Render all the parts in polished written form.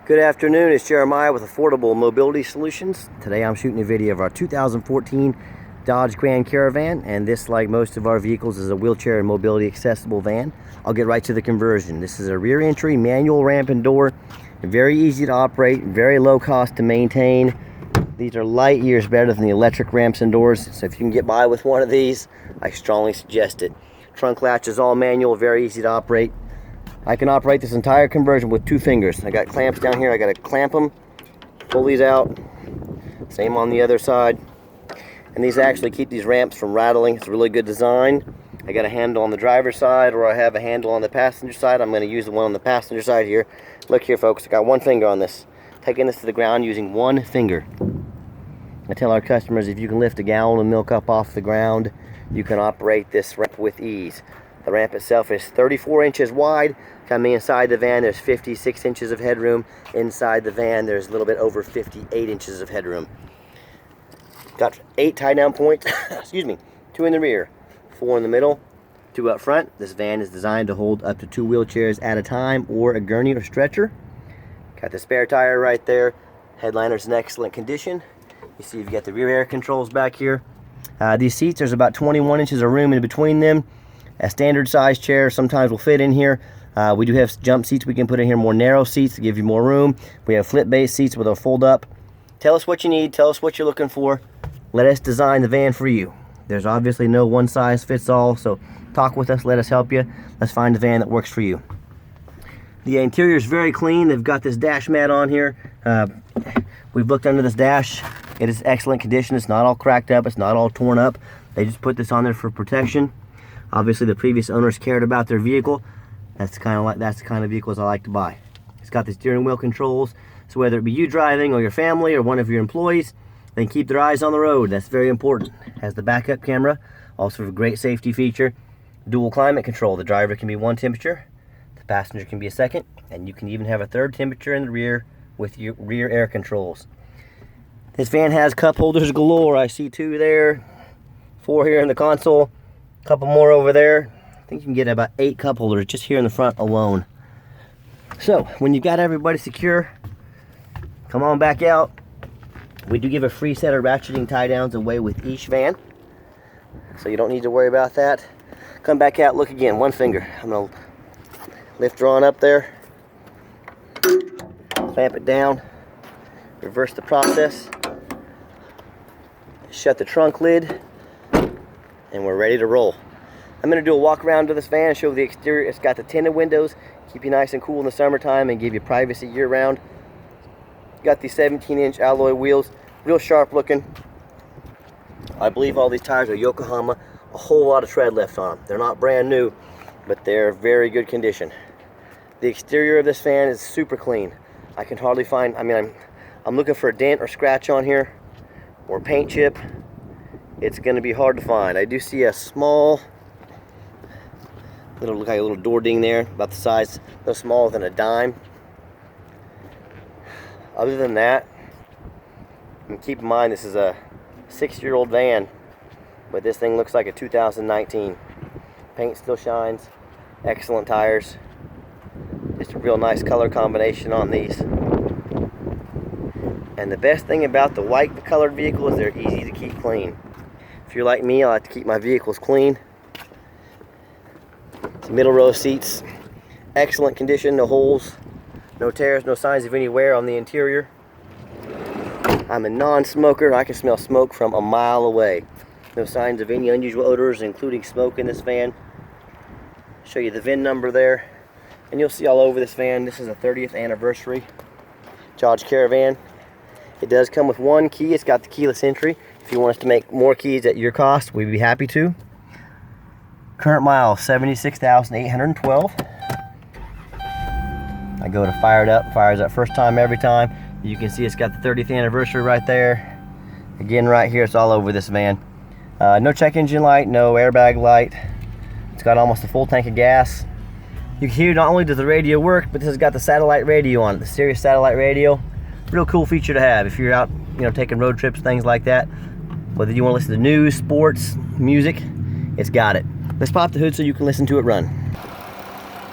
Good afternoon, it's Jeremiah with Affordable Mobility Solutions. Today I'm shooting a video of our 2014 Dodge Grand Caravan, and this, like most of our vehicles, is a wheelchair and mobility accessible van. I'll get right to the conversion. This is a rear entry manual ramp and door, very easy to operate, very low cost to maintain. These are light years better than the electric ramps and doors, so if you can get by with one of these, I strongly suggest it. Trunk latch is all manual, very easy to operate. I can operate this entire conversion with 2 fingers. I got clamps down here. I got to clamp them, pull these out. Same on the other side. And these actually keep these ramps from rattling. It's a really good design. I got a handle on the driver's side, or I have a handle on the passenger side. I'm going to use the one on the passenger side here. Look here, folks. I got 1 finger on this. Taking this to the ground using 1 finger. I tell our customers, if you can lift a gallon of milk up off the ground, you can operate this ramp with ease. The ramp itself is 34 inches wide. Coming inside the van, there's 56 inches of headroom. Inside the van, there's a little bit over 58 inches of headroom. Got 8 tie-down points, excuse me, 2 in the rear, 4 in the middle, 2 up front. This van is designed to hold up to 2 wheelchairs at a time, or a gurney or stretcher. Got the spare tire right there. Headliner's in excellent condition. You see you've got the rear air controls back here. These seats, there's about 21 inches of room in between them. A standard size chair sometimes will fit in here. We do have jump seats we can put in here, more narrow seats to give you more room. We have flip base seats with a fold up. Tell us what you need, tell us what you're looking for. Let us design the van for you. There's obviously no one size fits all, so talk with us, let us help you. Let's find the van that works for you. The interior is very clean. They've got this dash mat on here. We've looked under this dash. It is excellent condition. It's not all cracked up, it's not all torn up. They just put this on there for protection. Obviously the previous owners cared about their vehicle. That's the kind of vehicles I like to buy. It's got the steering wheel controls, so whether it be you driving or your family or one of your employees, they can keep their eyes on the road. That's very important. It has the backup camera, also a great safety feature. Dual climate control. The driver can be 1 temperature, the passenger can be a 2nd, and you can even have a 3rd temperature in the rear with your rear air controls. This van has cup holders galore. I see 2 there, 4 here in the console, a couple more over there. I think you can get about 8 cup holders just here in the front alone. So when you got everybody secure, come on back out. We do give a free set of ratcheting tie downs away with each van, so you don't need to worry about that. Come back out, look again, 1 finger. I'm gonna lift her on up there, clamp it down, reverse the process, shut the trunk lid, and we're ready to roll. I'm going to do a walk around to this van and show the exterior. It's got the tinted windows, keep you nice and cool in the summertime and give you privacy year round. Got these 17-inch alloy wheels, real sharp looking. I believe all these tires are Yokohama, a whole lot of tread left on them. They're not brand new, but they're very good condition. The exterior of this van is super clean. I can hardly find, I'm looking for a dent or scratch on here, or paint chip. It's going to be hard to find. I do see a small, look like a little door ding there, about the size, no smaller than a dime. Other than that, and keep in mind this is a 6-year-old van, but this thing looks like a 2019. Paint still shines, excellent tires, just a real nice color combination on these. And the best thing about the white colored vehicle is they're easy to keep clean. If you're like me, I like to keep my vehicles clean. Middle row seats, excellent condition, no holes, no tears, no signs of any wear on the interior. I'm a non-smoker. I can smell smoke from a mile away. No signs of any unusual odors, including smoke in this van. Show you the VIN number there, and you'll see all over this van. This is a 30th anniversary Dodge Caravan. It does come with 1 key. It's got the keyless entry. If you want us to make more keys at your cost, we'd be happy to. Current mile 76,812. I go to fire it up, fires up first time every time. You can see it's got the 30th anniversary right there. Again, right here, it's all over this van. No check engine light, no airbag light. It's got almost a full tank of gas. You can hear not only does the radio work, but this has got the satellite radio on it, the Sirius satellite radio. Real cool feature to have if you're out, taking road trips, things like that. Whether you want to listen to news, sports, music, it's got it. Let's pop the hood so you can listen to it run.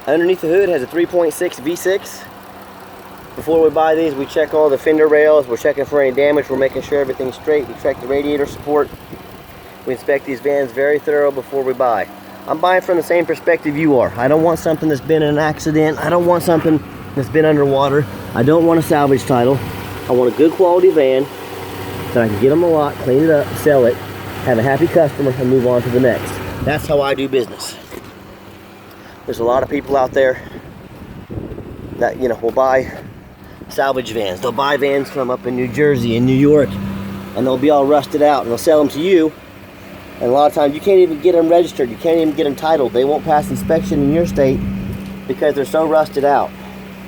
Underneath the hood has a 3.6 V6. Before we buy these, we check all the fender rails. We're checking for any damage. We're making sure everything's straight. We check the radiator support. We inspect these vans very thorough before we buy. I'm buying from the same perspective you are. I don't want something that's been in an accident. I don't want something that's been underwater. I don't want a salvage title. I want a good quality van that I can get on the lot, clean it up, sell it, have a happy customer, and move on to the next. That's how I do business. There's a lot of people out there that, you know, will buy salvage vans. They'll buy vans from up in New Jersey and New York, and they'll be all rusted out, and they'll sell them to you. And a lot of times you can't even get them registered. You can't even get them titled. They won't pass inspection in your state because they're so rusted out.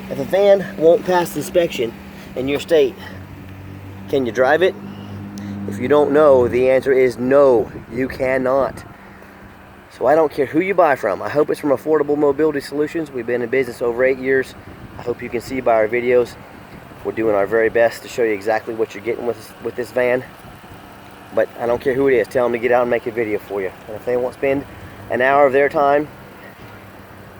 If a van won't pass inspection in your state, can you drive it? If you don't know, the answer is no, you cannot. So I don't care who you buy from. I hope it's from Affordable Mobility Solutions. We've been in business over 8 years. I hope you can see by our videos, we're doing our very best to show you exactly what you're getting with this van. But I don't care who it is, tell them to get out and make a video for you. And if they won't spend an hour of their time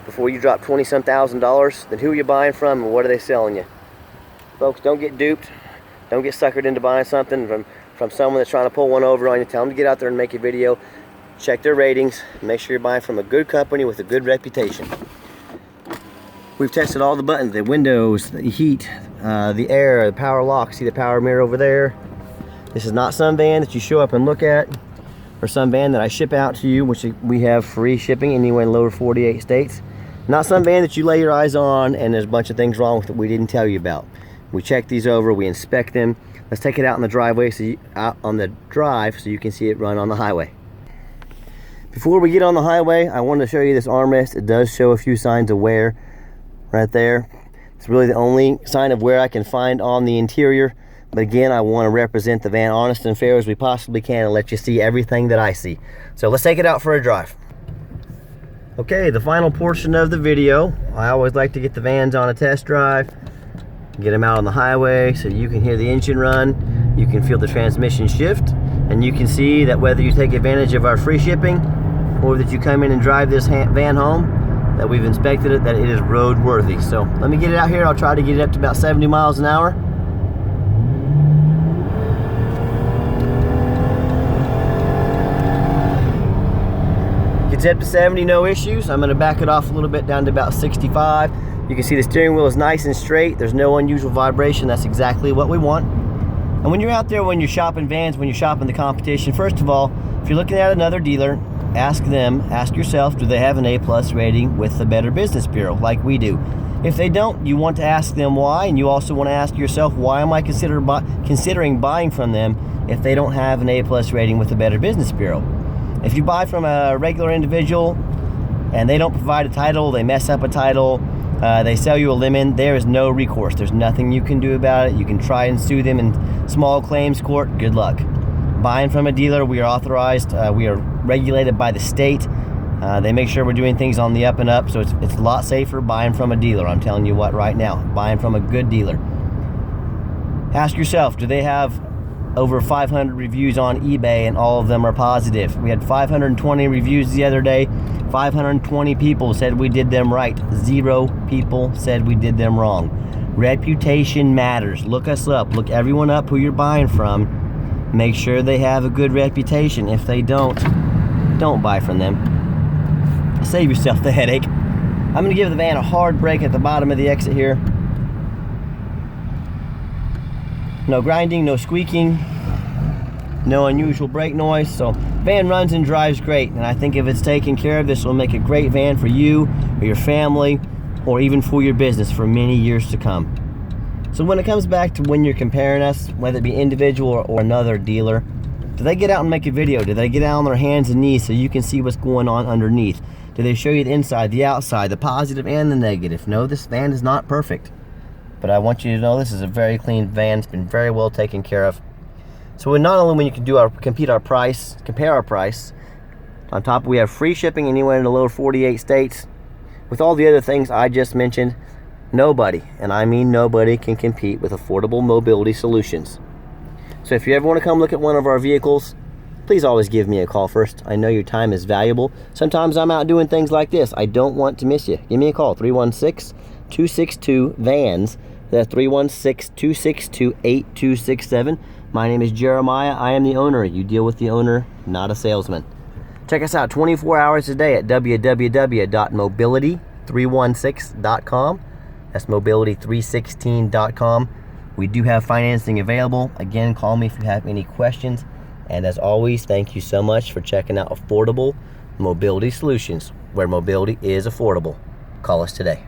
before you drop $20-some thousand, then who are you buying from and what are they selling you? Folks, don't get duped. Don't get suckered into buying something from someone that's trying to pull one over on you. Tell them to get out there and make a video. Check their ratings. Make sure you're buying from a good company with a good reputation. We've tested all the buttons, the windows, the heat, the air, the power lock. See the power mirror over there? This is not some van that you show up and look at, or some van that I ship out to you, which we have free shipping anywhere in lower 48 states. Not some van that you lay your eyes on and there's a bunch of things wrong with it we didn't tell you about. We check these over, we inspect them. Let's take it out on the driveway, out on the drive, so you can see it run on the highway. Before we get on the highway, I wanted to show you this armrest. It does show a few signs of wear right there. It's really the only sign of wear I can find on the interior. But again, I want to represent the van honest and fair as we possibly can and let you see everything that I see. So let's take it out for a drive. Okay, the final portion of the video. I always like to get the vans on a test drive, get them out on the highway so you can hear the engine run, you can feel the transmission shift, and you can see that whether you take advantage of our free shipping or that you come in and drive this van home, that we've inspected it, that it is roadworthy. So let me get it out here. I'll try to get it up to about 70 miles an hour. Gets up to 70, no issues. I'm going to back it off a little bit down to about 65. You can see the steering wheel is nice and straight. There's no unusual vibration. That's exactly what we want. And when you're out there, when you're shopping vans, when you're shopping the competition, first of all, if you're looking at another dealer, ask yourself, do they have an A+ rating with the Better Business Bureau like we do? If they don't, you want to ask them why, and you also want to ask yourself, why am I considering buying from them if they don't have an A+ rating with the Better Business Bureau? If you buy from a regular individual and they don't provide a title, they mess up a title, they sell you a lemon, there is no recourse. There's nothing you can do about it. You can try and sue them in small claims court. Good luck. Buying from a dealer, we are authorized, we are regulated by the state. They make sure we're doing things on the up and up, so it's a lot safer buying from a dealer. I'm telling you what right now, buying from a good dealer. Ask yourself, do they have over 500 reviews on eBay and all of them are positive? We had 520 reviews the other day. 520 people said we did them right. 0 people said we did them wrong. Reputation matters. Look us up. Look everyone up who you're buying from. Make sure they have a good reputation. If they don't buy from them. Save yourself the headache. I'm going to give the van a hard brake at the bottom of the exit here. No grinding, no squeaking, no unusual brake noise. So van runs and drives great, and I think if it's taken care of, this will make a great van for you or your family or even for your business for many years to come. So when it comes back to when you're comparing us, whether it be individual or another dealer, do they get out and make a video? Do they get out on their hands and knees so you can see what's going on underneath? Do they show you the inside, the outside, the positive and the negative? No, this van is not perfect. But I want you to know this is a very clean van. It's been very well taken care of. So not only when you can compare our price, on top we have free shipping anywhere in the lower 48 states. With all the other things I just mentioned, nobody, and I mean nobody, can compete with Affordable Mobility Solutions. So if you ever want to come look at one of our vehicles, please always give me a call first. I know your time is valuable. Sometimes I'm out doing things like this. I don't want to miss you. Give me a call, 316-262-VANS. That's 316-262-8267. My name is Jeremiah. I am the owner. You deal with the owner, not a salesman. Check us out 24 hours a day at www.mobility316.com. That's mobility316.com. We do have financing available. Again, call me if you have any questions. And as always, thank you so much for checking out Affordable Mobility Solutions, where mobility is affordable. Call us today.